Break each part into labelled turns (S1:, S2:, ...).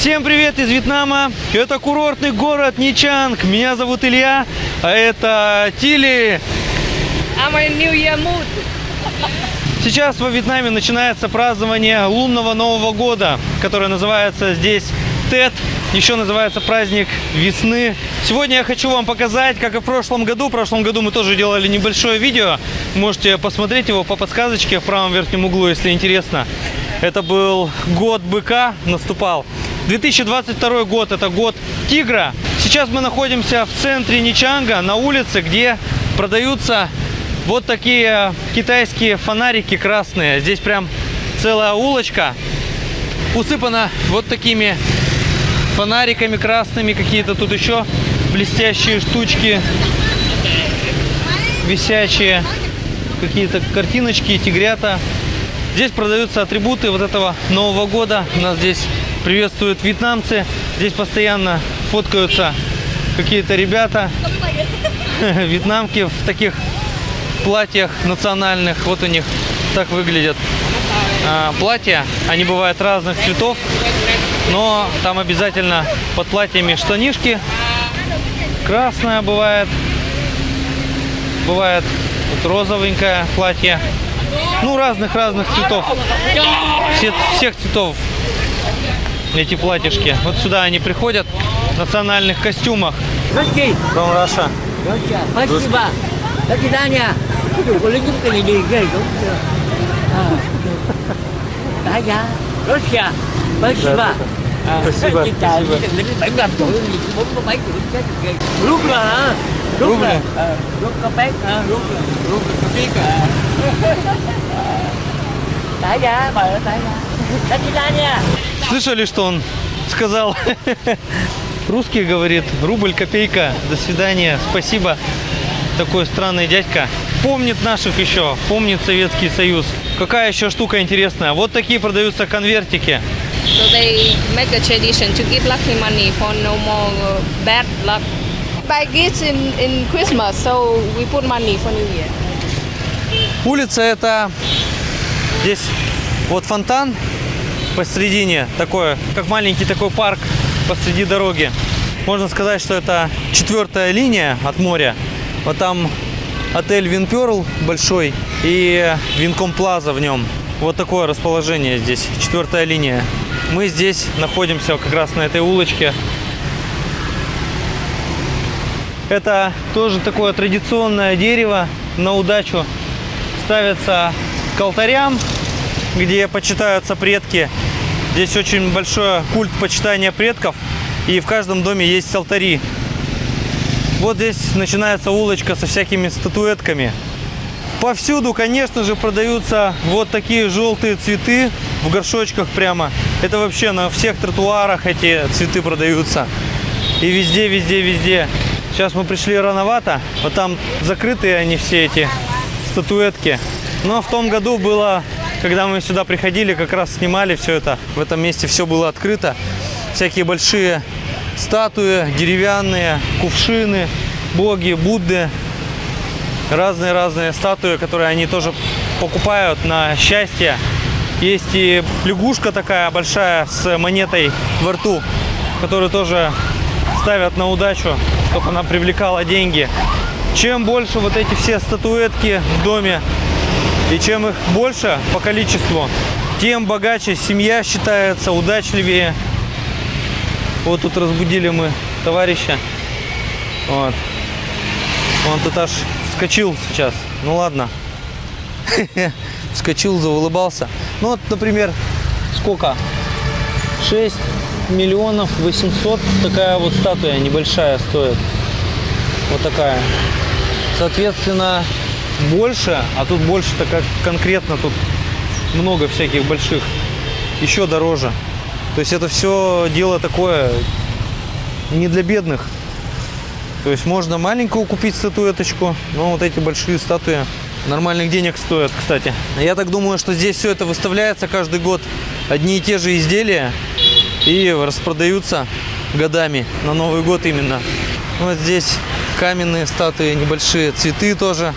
S1: Всем привет из Вьетнама. Это курортный город Ничанг. Меня зовут Илья, а это Тили.
S2: New Year mood.
S1: Сейчас во Вьетнаме начинается празднование лунного Нового года, которое называется здесь Тет. Еще называется праздник весны. Сегодня я хочу вам показать, как и в прошлом году. В прошлом году мы тоже делали небольшое видео. Можете посмотреть его по подсказочке в правом верхнем углу, если интересно. Это был год быка, наступал. 2022 год – это год тигра. Сейчас мы находимся в центре Ничанга, на улице, где продаются вот такие китайские фонарики красные. Здесь прям целая улочка усыпана вот такими фонариками красными. Какие-то тут еще блестящие штучки, висячие, какие-то картиночки, тигрята. Здесь продаются атрибуты вот этого Нового года. Нас здесь приветствуют вьетнамцы. Здесь постоянно фоткаются какие-то ребята, вьетнамки в таких платьях национальных. Вот у них так выглядят платья. Они бывают разных цветов, но там обязательно под платьями штанишки. Красное бывает, вот розовенькое платье. Ну, разных цветов. Всех цветов эти платьишки. Вот сюда они приходят в национальных костюмах. From Russia.
S3: Спасибо. До свидания. Россия. Спасибо.
S1: Спасибо. Рубля. Слышали, что он сказал? Русский говорит: рубль, копейка, до свидания, спасибо. Такой странный дядька. Помнит наших еще, помнит Советский Союз. Какая еще штука интересная? Вот такие продаются конвертики.
S2: So they make a tradition to give lucky money for no more bad luck. Buy gifts in Christmas, so we put money for New Year.
S1: Улица это здесь вот фонтан посередине, такой, как маленький такой парк посреди дороги. Можно сказать, что это 4-я линия от моря. Вот там отель Винперл большой и Винком Плаза в нем. Вот такое расположение здесь, 4-я линия. Мы здесь находимся как раз на этой улочке. Это тоже такое традиционное дерево на удачу. Ставится к алтарям, где почитаются предки. Здесь очень большой культ почитания предков. И в каждом доме есть алтари. Вот здесь начинается улочка со всякими статуэтками. Повсюду, конечно же, продаются вот такие желтые цветы в горшочках прямо. Это вообще на всех тротуарах эти цветы продаются. И везде. Сейчас мы пришли рановато. Вот там закрытые они все эти статуэтки. Но в том году было, когда мы сюда приходили, как раз снимали все это. В этом месте все было открыто. Всякие большие статуи, деревянные, кувшины, боги, Будды. Разные статуи, которые они тоже покупают на счастье. Есть и лягушка такая большая с монетой во рту, которую тоже ставят на удачу, чтобы она привлекала деньги. Чем больше вот эти все статуэтки в доме, и чем их больше по количеству, тем богаче семья считается, удачливее. Вот тут разбудили мы товарища. Вот. Он тут аж вскочил сейчас. Ну ладно. Вскочил, заулыбался. Ну вот, например, сколько? 6 миллионов 800. Такая вот статуя небольшая стоит. Вот такая. Соответственно, больше, а тут больше-то как конкретно, тут много всяких больших. Еще дороже. То есть это все дело такое не для бедных. То есть можно маленькую купить статуэточку, но вот эти большие статуи нормальных денег стоят, кстати. Я так думаю, что здесь все это выставляется каждый год. Одни и те же изделия и распродаются годами, на Новый год именно. Вот здесь каменные статуи небольшие, цветы тоже.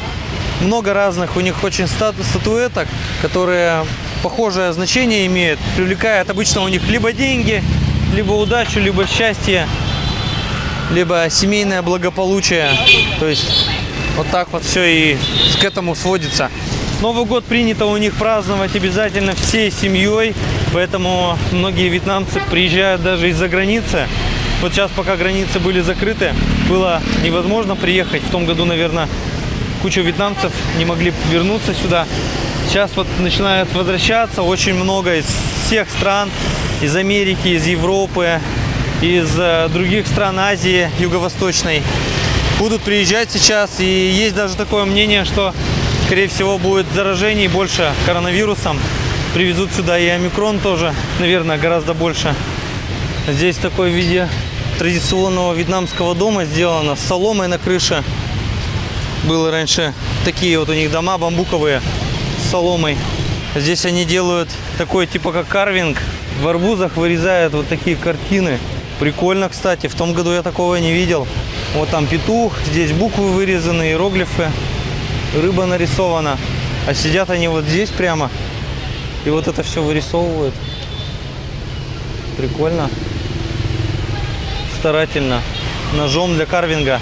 S1: Много разных у них очень статуэток, которые похожее значение имеют. Привлекает обычно у них либо деньги, либо удачу, либо счастье, либо семейное благополучие. То есть вот так вот все и к этому сводится. Новый год принято у них праздновать обязательно всей семьей, поэтому многие вьетнамцы приезжают даже из-за границы. Вот сейчас, пока границы были закрыты, было невозможно приехать. В том году, наверное, куча вьетнамцев не могли вернуться сюда. Сейчас вот начинают возвращаться очень много из всех стран, из Америки, из Европы, из других стран Азии Юго-Восточной. Будут приезжать сейчас, и есть даже такое мнение, что, скорее всего, будет заражений больше коронавирусом. Привезут сюда и омикрон тоже, наверное, гораздо больше. Здесь такой в виде традиционного вьетнамского дома сделано, с соломой на крыше. Было раньше такие вот у них дома бамбуковые с соломой. Здесь они делают такой типа как карвинг. В арбузах вырезают вот такие картины. Прикольно, кстати. В том году я такого не видел. Вот там петух, здесь буквы вырезаны, иероглифы, рыба нарисована. А сидят они вот здесь прямо и вот это все вырисовывают. Прикольно. Старательно. Ножом для карвинга.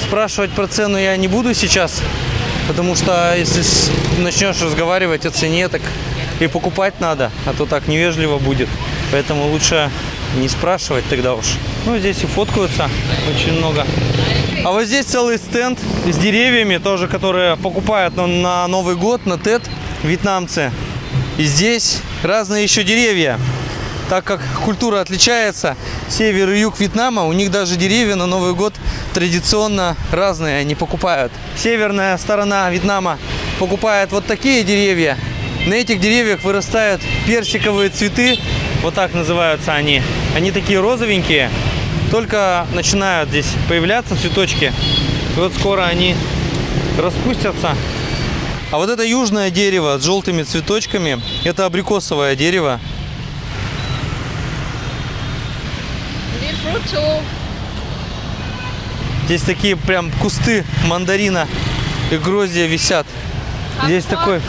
S1: Спрашивать про цену я не буду сейчас, потому что если начнешь разговаривать о цене, так и покупать надо, а то так невежливо будет. Поэтому лучше не спрашивать тогда уж. Ну, здесь и фоткаются очень много. А вот здесь целый стенд с деревьями тоже, которые покупают на Новый год, на Тет вьетнамцы. И здесь разные еще деревья. Так как культура отличается, север и юг Вьетнама, у них даже деревья на Новый год традиционно разные, они покупают. Северная сторона Вьетнама покупает вот такие деревья. На этих деревьях вырастают персиковые цветы, вот так называются они. Они такие розовенькие, только начинают здесь появляться цветочки. И вот скоро они распустятся. А вот это южное дерево с желтыми цветочками, это абрикосовое дерево. Здесь такие прям кусты мандарина и гроздья висят. Здесь такой...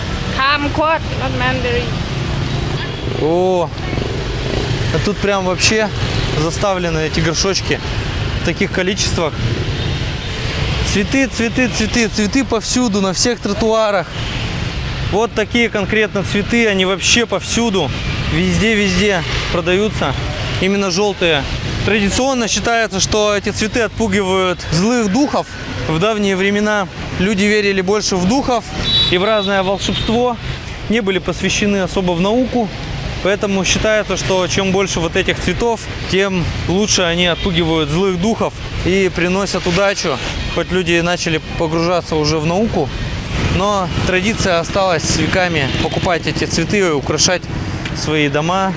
S1: О, а тут прям вообще заставлены эти горшочки в таких количествах. Цветы, цветы, цветы, цветы повсюду, на всех тротуарах. Вот такие конкретно цветы, они вообще повсюду, везде продаются. Именно желтые. Традиционно считается, что эти цветы отпугивают злых духов. В давние времена люди верили больше в духов и в разное волшебство, не были посвящены особо в науку. Поэтому считается, что чем больше вот этих цветов, тем лучше они отпугивают злых духов и приносят удачу. Хоть люди начали погружаться уже в науку, но традиция осталась с веками покупать эти цветы и украшать свои дома,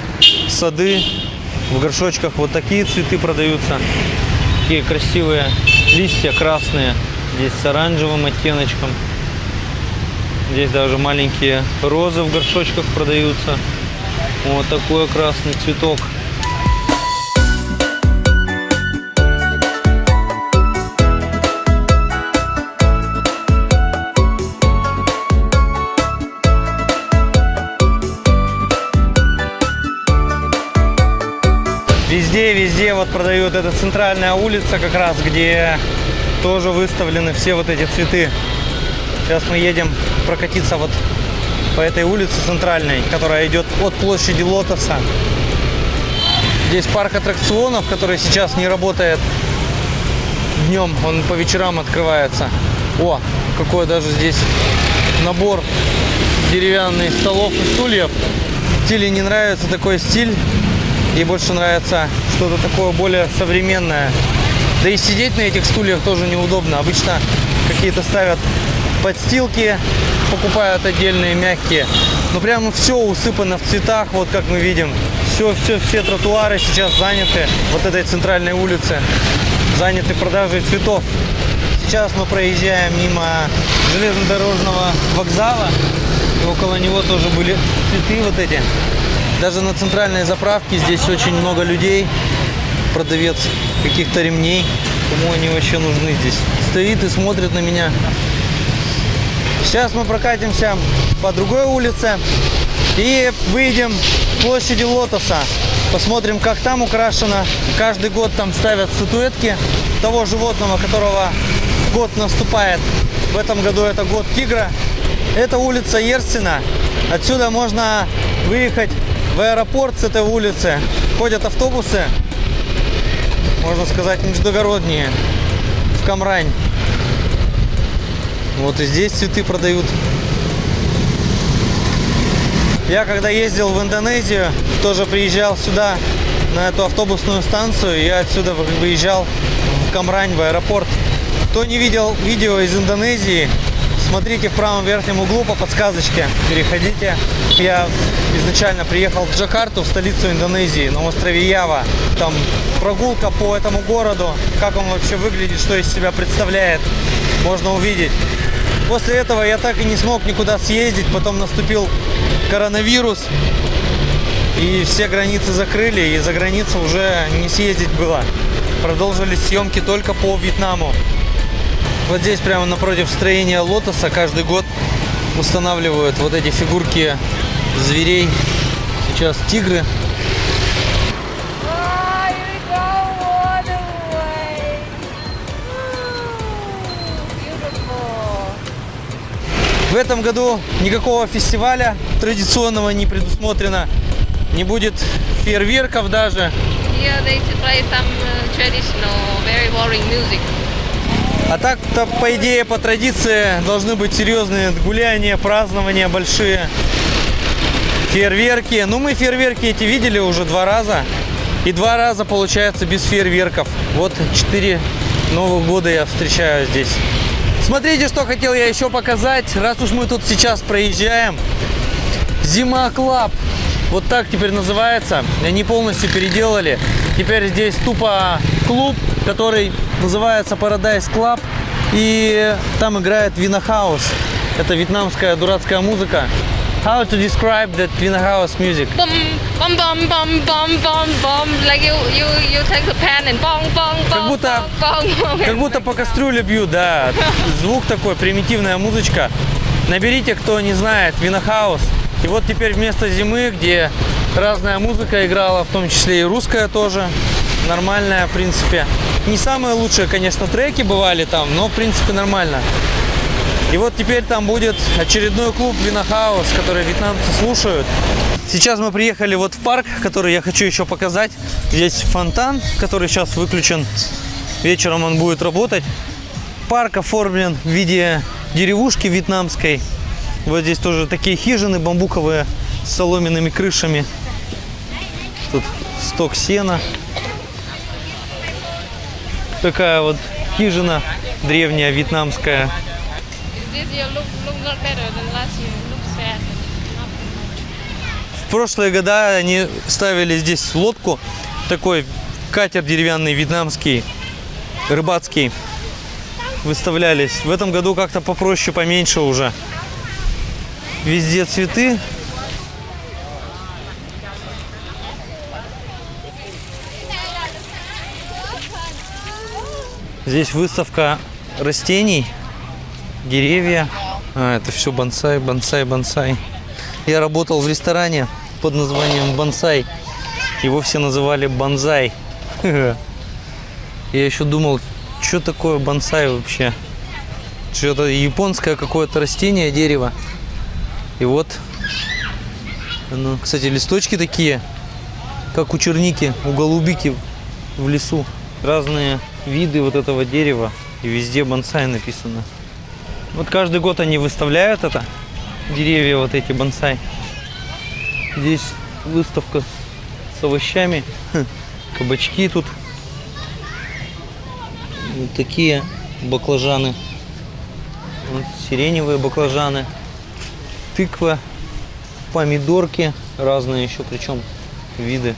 S1: сады. В горшочках вот такие цветы продаются. Такие красивые листья красные. Здесь с оранжевым оттеночком. Здесь даже маленькие розы в горшочках продаются. Вот такой красный цветок. Везде вот продают. Это центральная улица как раз, где тоже выставлены все вот эти цветы. Сейчас мы едем прокатиться вот по этой улице центральной, которая идет от площади Лотоса. Здесь парк аттракционов, который сейчас не работает днем, он по вечерам открывается. О, какой даже здесь набор деревянных столов и стульев. Тиле не нравится такой стиль. Ей больше нравится что-то такое более современное. Да и сидеть на этих стульях тоже неудобно. Обычно какие-то ставят подстилки, покупают отдельные мягкие. Но прямо все усыпано в цветах, вот как мы видим. Все тротуары сейчас заняты, вот этой центральной улице, заняты продажей цветов. Сейчас мы проезжаем мимо железнодорожного вокзала. И около него тоже были цветы вот эти. Даже на центральной заправке здесь очень много людей. Продавец каких-то ремней. Кому они вообще нужны здесь? Стоит и смотрит на меня. Сейчас мы прокатимся по другой улице и выйдем к площади Лотоса. Посмотрим, как там украшено. Каждый год там ставят статуэтки того животного, которого год наступает. В этом году это год тигра. Это улица Ерсина. Отсюда можно выехать в аэропорт с этой улицы. Ходят автобусы, можно сказать, междугородние, в Камрань. Вот и здесь цветы продают. Я когда ездил в Индонезию, тоже приезжал сюда, на эту автобусную станцию. Я отсюда выезжал в Камрань, в аэропорт. Кто не видел видео из Индонезии, смотрите в правом верхнем углу по подсказочке, переходите. Я изначально приехал в Джакарту, в столицу Индонезии, на острове Ява. Там прогулка по этому городу, как он вообще выглядит, что из себя представляет, можно увидеть. После этого я так и не смог никуда съездить, потом наступил коронавирус, и все границы закрыли, и за границу уже не съездить было. Продолжились съемки только по Вьетнаму. Вот здесь прямо напротив строения Лотоса каждый год устанавливают вот эти фигурки зверей. Сейчас тигры. В этом году никакого фестиваля традиционного не предусмотрено. Не будет фейерверков даже. А так-то, по идее, по традиции должны быть серьезные гуляния, празднования большие. Фейерверки. Ну, мы фейерверки эти видели уже 2 раза. И 2 раза, получается, без фейерверков. Вот 4 Новых года я встречаю здесь. Смотрите, что хотел я еще показать. Раз уж мы тут сейчас проезжаем. Зима Клаб. Вот так теперь называется. Они полностью переделали. Теперь здесь тупо клуб, который называется Paradise Club. И там играет Винахаус. Это вьетнамская дурацкая музыка. How to describe that Vinahouse music?
S2: Bum, bum, bum, bum, bum, bum, bum. Like you take the pan and bong, bong, bong,
S1: Как будто по кастрюле бьют, да. Звук такой, примитивная музычка. Наберите, кто не знает, Винахаус. И вот теперь вместо зимы, где разная музыка играла, в том числе и русская тоже, нормальная, в принципе. Не самые лучшие, конечно, треки бывали там, но, в принципе, нормально. И вот теперь там будет очередной клуб Винахаус, который вьетнамцы слушают. Сейчас мы приехали вот в парк, который я хочу еще показать. Здесь фонтан, который сейчас выключен. Вечером он будет работать. Парк оформлен в виде деревушки вьетнамской. Вот здесь тоже такие хижины бамбуковые с соломенными крышами. Тут сток сена. Такая вот хижина древняя вьетнамская. В прошлые года они ставили здесь лодку, такой катер деревянный вьетнамский, рыбацкий, выставлялись. В этом году как-то попроще, поменьше уже. Везде цветы. Здесь выставка растений. Деревья. Это все бонсай, бонсай, бонсай. Я работал в ресторане под названием Бонсай. Его все называли Бонзай. Я еще думал, что такое бонсай вообще. Что-то японское какое-то растение, дерево. И вот, ну, кстати, листочки такие, как у черники, у голубики в лесу. Разные виды вот этого дерева. И везде бонсай написано. Вот каждый год они выставляют это, деревья вот эти бонсай. Здесь выставка с овощами, кабачки тут. Вот такие баклажаны, вот сиреневые баклажаны, тыква, помидорки разные еще, причем виды.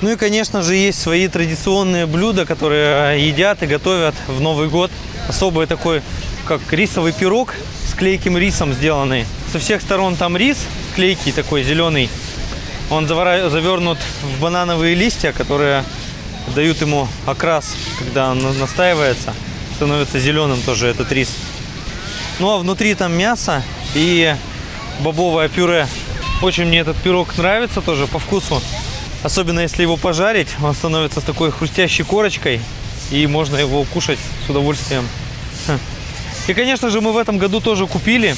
S1: Ну и, конечно же, есть свои традиционные блюда, которые едят и готовят в Новый год. Особый такой, как рисовый пирог с клейким рисом сделанный. Со всех сторон там рис клейкий такой, зеленый. Он завернут в банановые листья, которые дают ему окрас, когда он настаивается. Становится зеленым тоже этот рис. Ну а внутри там мясо и бобовое пюре. Очень мне этот пирог нравится тоже по вкусу. Особенно если его пожарить, он становится с такой хрустящей корочкой. И можно его кушать с удовольствием. И, конечно же, мы в этом году тоже купили.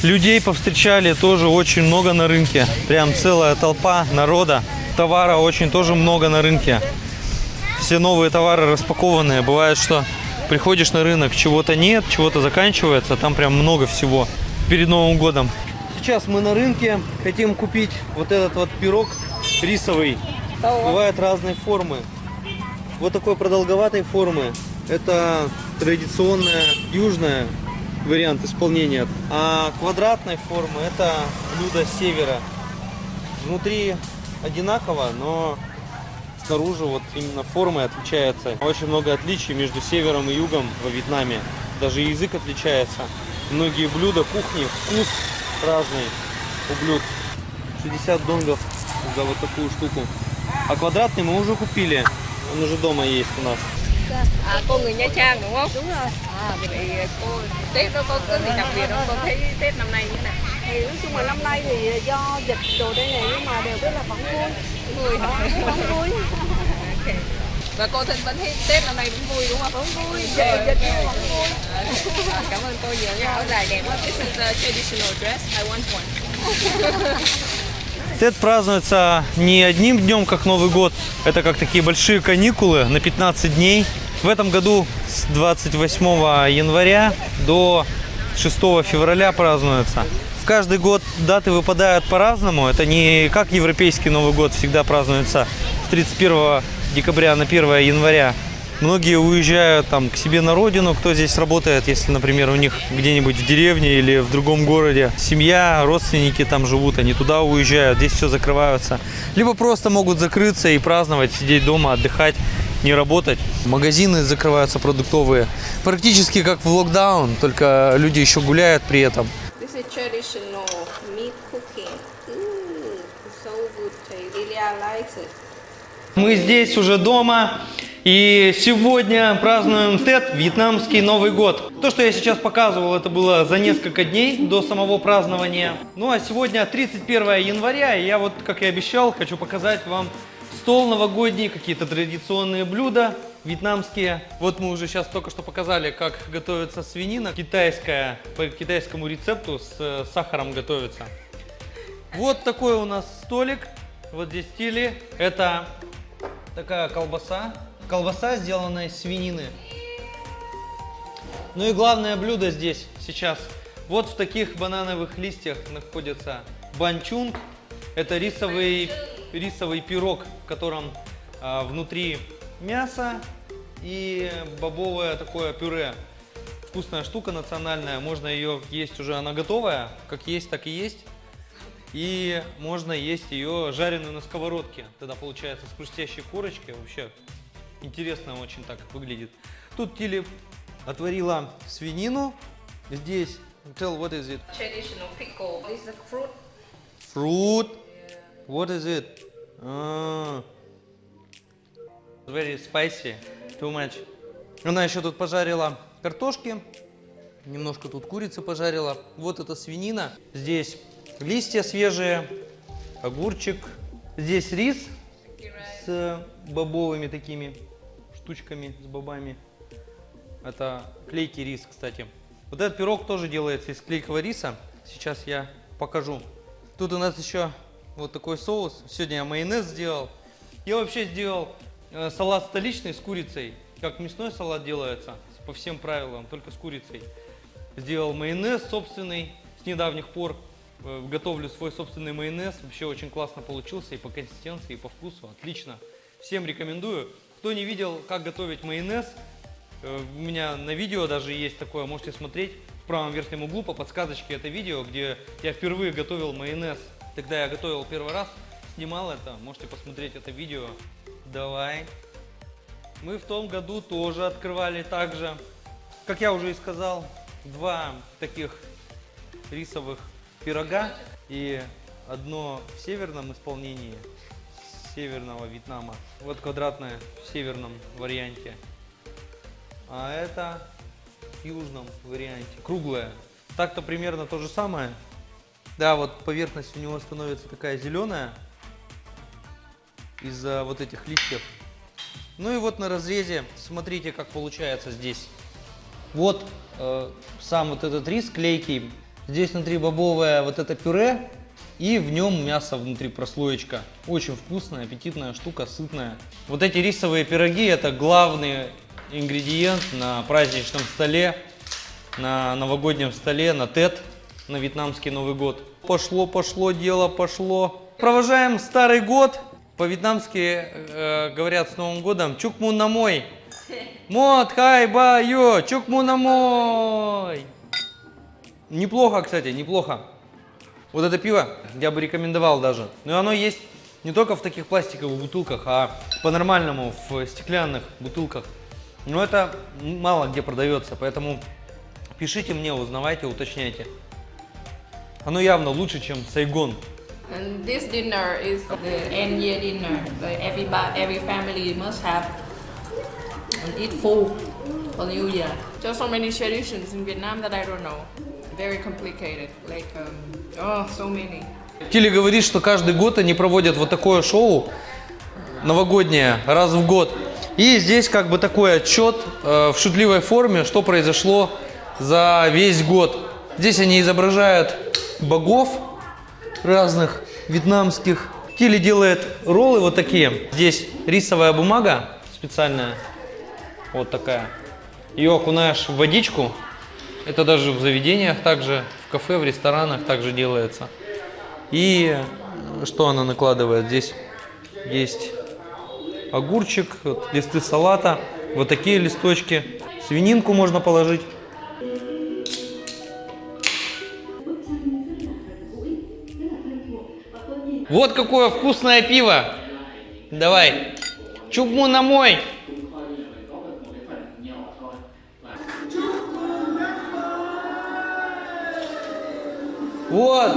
S1: Людей повстречали тоже очень много на рынке. Прям целая толпа народа. Товара очень тоже много на рынке. Все новые товары распакованные. Бывает, что приходишь на рынок, чего-то нет, чего-то заканчивается. Там прям много всего перед Новым годом. Сейчас мы на рынке хотим купить вот этот вот пирог рисовый. Бывают разные формы. Вот такой продолговатой формы. Это традиционная южная вариант исполнения. А квадратной формы это блюдо с севера. Внутри одинаково, но снаружи вот именно форма отличается. Очень много отличий между севером и югом во Вьетнаме. Даже язык отличается. Многие блюда, кухни, вкус разный у блюд. 60 донгов за вот такую штуку. А квадратный мы уже купили. Он уже дома есть у нас.
S2: À, cô người Nha Trang đúng không? Đúng rồi. À, vậy cô Tết nó có cái gì đặc biệt không? Cô thấy Tết năm nay như thế nào?
S4: Thì nói chung là năm nay thì do dịch đồ đây này nhưng mà đều rất là vẫn vui.
S2: Vui hả?
S4: Vẫn vui.
S2: Okay. Và cô vẫn thấy Tết năm nay vẫn vui đúng không?
S4: Vẫn vui, dịch nhưng mà vẫn vui.
S2: Cảm ơn cô nhiều nha. Áo dài đẹp quá. This is a traditional dress. I want one.
S1: Тед празднуется не одним днем, как Новый год. Это как такие большие каникулы на 15 дней. В этом году с 28 января до 6 февраля празднуется. В каждый год даты выпадают по-разному. Это не как европейский Новый год всегда празднуется с 31 декабря на 1 января. Многие уезжают там к себе на родину, кто здесь работает, если, например, у них где-нибудь в деревне или в другом городе семья, родственники там живут, они туда уезжают, здесь все закрываются. Либо просто могут закрыться и праздновать, сидеть дома, отдыхать, не работать. Магазины закрываются продуктовые. Практически как в локдаун, только люди еще гуляют при этом.
S2: This is traditional meat cooking. So good. I really like it.
S1: Мы здесь уже дома. И сегодня празднуем Тед, вьетнамский Новый год. То, что я сейчас показывал, это было за несколько дней до самого празднования. Ну а сегодня 31 января, и я вот, как и обещал, хочу показать вам стол новогодний, какие-то традиционные блюда вьетнамские. Вот мы уже сейчас только что показали, как готовится свинина китайская, по китайскому рецепту с сахаром готовится. Вот такой у нас столик, вот здесь стили. Это такая колбаса. Колбаса, сделанная из свинины. Ну и главное блюдо здесь сейчас. Вот в таких банановых листьях находится банчунг. Это рисовый пирог, в котором внутри мясо и бобовое такое пюре. Вкусная штука национальная. Можно ее есть уже, она готовая. Как есть, так и есть. И можно есть ее жареную на сковородке. Тогда получается с хрустящей корочкой. Вообще интересно очень так выглядит. Тут Тили отварила свинину. Здесь, tell what is it?
S2: Traditional pickle. This is a fruit.
S1: Fruit. What is it? Very spicy. Too much. Она еще тут пожарила картошки. Немножко тут курицы пожарила. Вот это свинина. Здесь листья свежие. Огурчик. Здесь рис с бобовыми такими штучками, с бобами. Это клейкий рис, кстати. Вот этот пирог тоже делается из клейкого риса. Сейчас я покажу. Тут у нас еще вот такой соус. Сегодня я майонез сделал. Я вообще сделал салат столичный с курицей. Как мясной салат делается, по всем правилам, только с курицей. Сделал майонез собственный. С недавних пор готовлю свой собственный майонез. Вообще очень классно получился и по консистенции, и по вкусу. Отлично. Всем рекомендую. Кто не видел, как готовить майонез, у меня на видео даже есть такое, можете смотреть. В правом верхнем углу по подсказочке это видео, где я впервые готовил майонез. Тогда я готовил первый раз, снимал это. Можете посмотреть это видео. Давай. Мы в том году тоже открывали также, как я уже и сказал, 2 таких рисовых пирога и одно в северном исполнении северного Вьетнама. Вот квадратное в северном варианте, а это в южном варианте, круглое. Так-то примерно то же самое. Да, вот поверхность у него становится такая зеленая из-за вот этих листьев. Ну и вот на разрезе, смотрите, как получается здесь. Вот сам вот этот рис клейкий. Здесь внутри бобовое вот это пюре. И в нем мясо внутри, прослоечка. Очень вкусная, аппетитная штука, сытная. Вот эти рисовые пироги — это главный ингредиент на праздничном столе, на новогоднем столе, на Тет, на вьетнамский Новый год. Пошло, пошло, дело пошло. Провожаем Старый год. По-вьетнамски говорят с Новым годом «Чук му на мой». Мот хай ба йо, чук му на мой. Неплохо, кстати, неплохо. Вот это пиво я бы рекомендовал даже. Но оно есть не только в таких пластиковых бутылках, а по-нормальному в стеклянных бутылках. Но это мало где продается, поэтому пишите мне, узнавайте, уточняйте. Оно явно лучше, чем Сайгон.
S2: And this dinner is the end year dinner. Every family must have and eat food for New Year. There's so many traditions in Vietnam that I don't know. Very complicated. Like so many.
S1: Тилли говорит, что каждый год они проводят вот такое шоу новогоднее раз в год. И здесь как бы такой отчет в шутливой форме, что произошло за весь год. Здесь они изображают богов разных вьетнамских. Тилли делает роллы вот такие. Здесь рисовая бумага специальная, вот такая. Ее окунаешь в водичку. Это даже в заведениях также, в кафе, в ресторанах также делается. И что она накладывает? Здесь есть огурчик, вот, листы салата, вот такие листочки. Свининку можно положить. Вот какое вкусное пиво. Давай. Чук му на мой. Вот,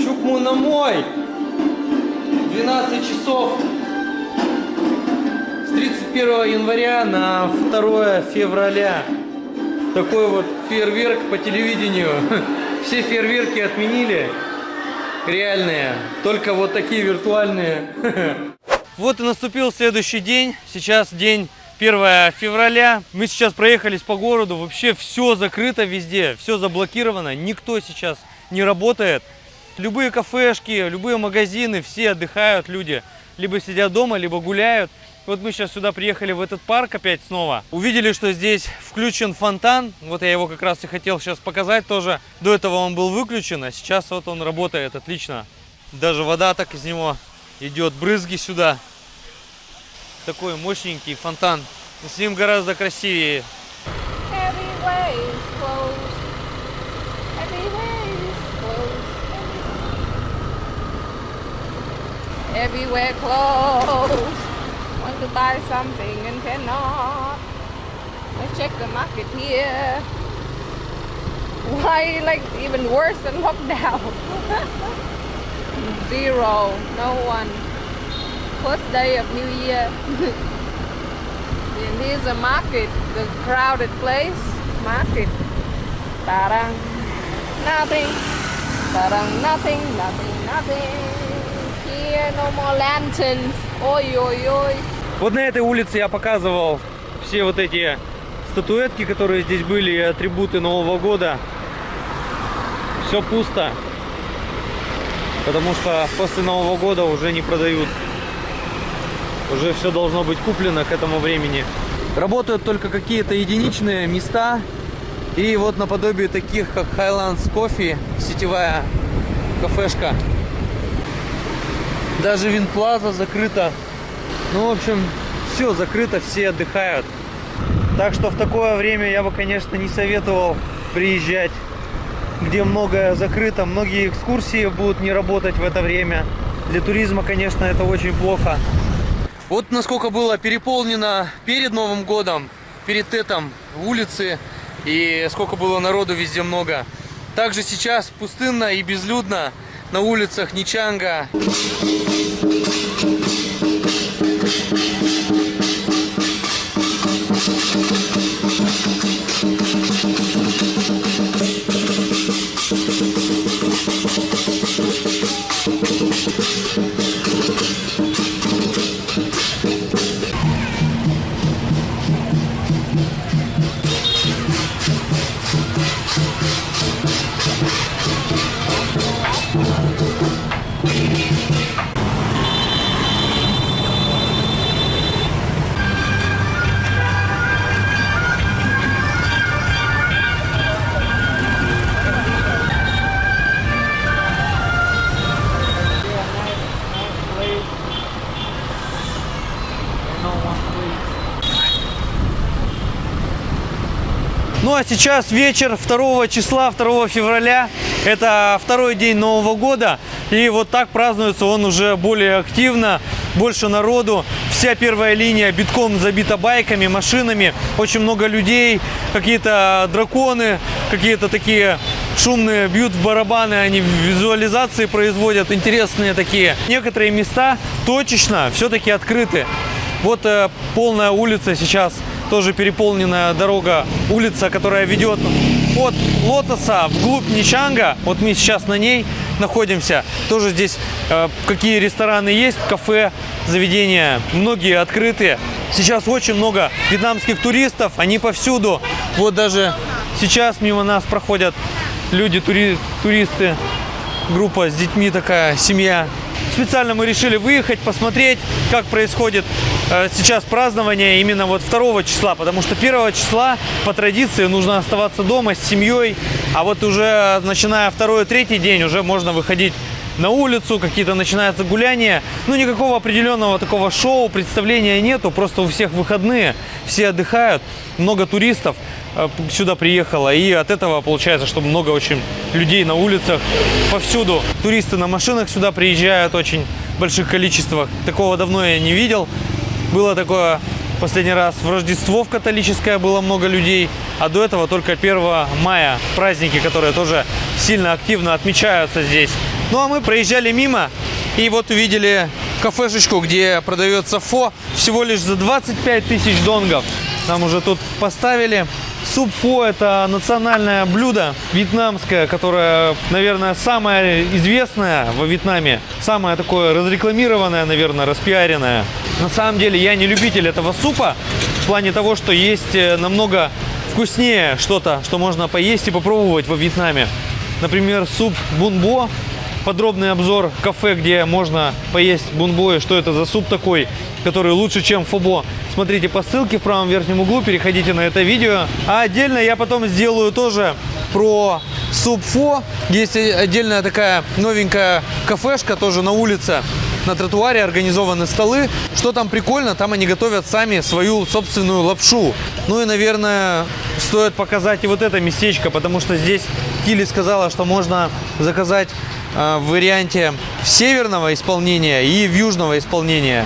S1: чук му на мой. 12 часов. С 31 января на 2 февраля. Такой вот фейерверк по телевидению. Все фейерверки отменили. Реальные. Только вот такие виртуальные. Вот и наступил следующий день. Сейчас день 1 февраля. Мы сейчас проехались по городу. Вообще все закрыто везде. Все заблокировано. Никто сейчас не работает. Любые кафешки, любые магазины, все отдыхают люди. Либо сидят дома, либо гуляют. Вот мы сейчас сюда приехали в этот парк опять снова. Увидели, что здесь включен фонтан. Вот я его как раз и хотел сейчас показать тоже. До этого он был выключен, а сейчас вот он работает отлично. Даже вода так из него идет, брызги сюда. Такой мощненький фонтан. С ним гораздо красивее.
S2: Everywhere closed. Want to buy something and cannot. Let's check the market here. Why, like, even worse than lockdown? Zero. No one. First day of New Year. And here's a market. The crowded place. Market. Ta-dang. Nothing. Ta-dang. Nothing. Nothing. Nothing. No more lanterns. Ой-ой-ой.
S1: Вот на этой улице я показывал все вот эти статуэтки, которые здесь были, и атрибуты Нового года. Все пусто. Потому что после Нового года уже не продают. Уже все должно быть куплено к этому времени. Работают только какие-то единичные места. И вот наподобие таких, как Highlands Coffee, сетевая кафешка. Даже Винплаза закрыта. Ну, в общем, все закрыто, все отдыхают. Так что в такое время я бы, конечно, не советовал приезжать, где многое закрыто. Многие экскурсии будут не работать в это время. Для туризма, конечно, это очень плохо. Вот насколько было переполнено перед Новым годом, перед Тетом улицы, и сколько было народу везде много. Также сейчас пустынно и безлюдно на улицах Ничанга. Ну а сейчас вечер 2 числа, 2 февраля. Это второй день Нового года. И вот так празднуется он уже более активно, больше народу. Вся первая линия битком забита байками, машинами. Очень много людей, какие-то драконы, какие-то такие шумные, бьют в барабаны, они визуализации производят, интересные такие. Некоторые места точечно все-таки открыты. Вот полная улица сейчас, тоже переполненная дорога, улица, которая ведет от Лотоса вглубь Нячанга. Вот мы сейчас на ней находимся. Тоже здесь какие рестораны есть, кафе, заведения, многие открыты. Сейчас очень много вьетнамских туристов, они повсюду. Вот даже сейчас мимо нас проходят люди, туристы, группа с детьми, такая семья. Специально мы решили выехать, посмотреть, как происходит сейчас празднование именно вот 2 числа, потому что 1 числа по традиции нужно оставаться дома с семьей, а вот уже начиная 2-3 день уже можно выходить на улицу, какие-то начинаются гуляния. Ну, никакого определенного такого шоу, представления нету, просто у всех выходные, все отдыхают, много туристов сюда приехало, и от этого получается, что много очень людей на улицах повсюду. Туристы на машинах сюда приезжают очень в больших количествах. Такого давно я не видел. Было такое последний раз в Рождество в католическое, было много людей, а до этого только 1 мая праздники, которые тоже сильно активно отмечаются здесь. Ну а мы проезжали мимо и вот увидели кафешечку, где продается фо всего лишь за 25 тысяч донгов. Нам уже тут поставили. Суп фо – это национальное блюдо вьетнамское, которое, наверное, самое известное во Вьетнаме. Самое такое разрекламированное, наверное, распиаренное. На самом деле я не любитель этого супа в плане того, что есть намного вкуснее что-то, что можно поесть и попробовать во Вьетнаме. Например, суп бун бо. Подробный обзор кафе, где можно поесть бун бо и что это за суп такой, который лучше, чем фо бо. Смотрите по ссылке в правом верхнем углу, переходите на это видео. А отдельно я потом сделаю тоже про суп фо. Есть отдельная такая новенькая кафешка, тоже на улице, на тротуаре организованы столы. Что там прикольно, там они готовят сами свою собственную лапшу. Ну и, наверное, стоит показать и вот это местечко, потому что здесь Кили сказала, что можно заказать в варианте северного исполнения и в южного исполнения.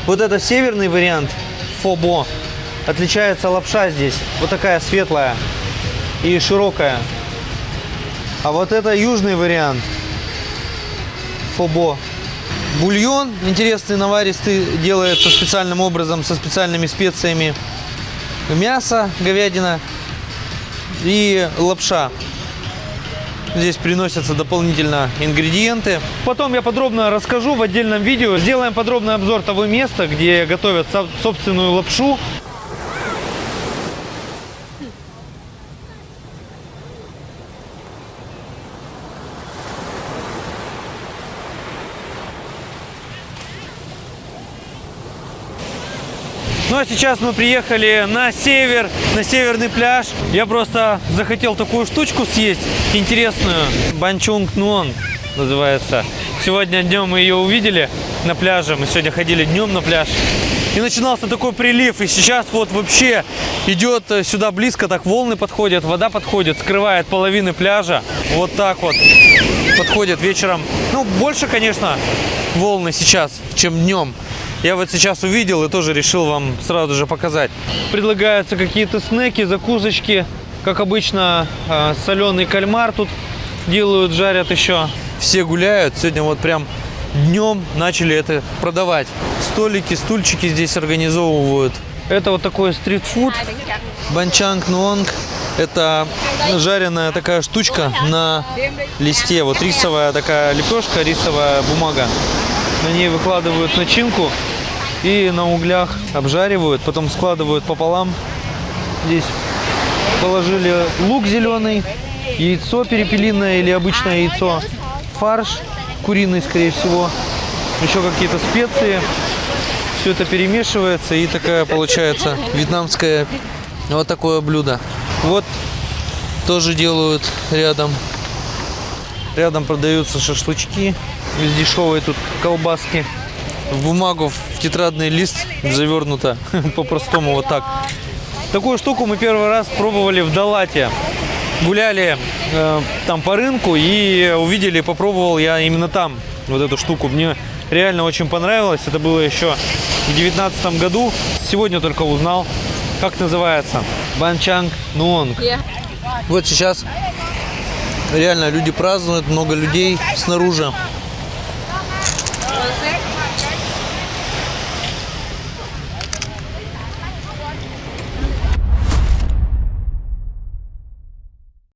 S1: Вот это северный вариант фо бо. Отличается лапша здесь. Вот такая светлая и широкая. А вот это южный вариант фо бо. Бульон интересный, наваристый, делается специальным образом, со специальными специями. Мясо, говядина и лапша. Здесь приносятся дополнительно ингредиенты. Потом я подробно расскажу в отдельном видео. Сделаем подробный обзор того места, где готовят собственную лапшу. Ну а сейчас мы приехали на север, на северный пляж. Я просто захотел такую штучку съесть, интересную. Бан Чунг Нуон называется. Сегодня днем мы ее увидели на пляже. Мы сегодня ходили днем на пляж. И начинался такой прилив. И сейчас вот вообще идет сюда близко, так волны подходят, вода подходит, скрывает половины пляжа. Вот так вот подходит вечером. Ну, больше, конечно, волны сейчас, чем днем. Я вот сейчас увидел и тоже решил вам сразу же показать. Предлагаются какие-то снеки, закусочки. Как обычно, соленый кальмар тут делают, жарят еще. Все гуляют. Сегодня вот прям днем начали это продавать. Столики, стульчики здесь организовывают. Это вот такой стритфуд. Бан Чунг Нуон. Это жареная такая штучка на листе. Вот рисовая такая лепешка, рисовая бумага. На ней выкладывают начинку и на углях обжаривают, потом складывают пополам. Здесь положили лук зеленый, яйцо перепелиное или обычное яйцо, фарш куриный, скорее всего, еще какие-то специи. Все это перемешивается и такая получается вьетнамское вот такое блюдо. Вот тоже делают рядом. Рядом продаются шашлычки из дешевой тут колбаски. В бумагу, в тетрадный лист завернуто по-простому вот так. Такую штуку мы первый раз пробовали в Далате. Гуляли там по рынку и увидели, попробовал я именно там вот эту штуку. Мне реально очень понравилось. Это было еще в 2019 году. Сегодня только узнал, как называется. Банчанг Нуонг.
S2: Yeah.
S1: Вот сейчас реально люди празднуют, много людей снаружи.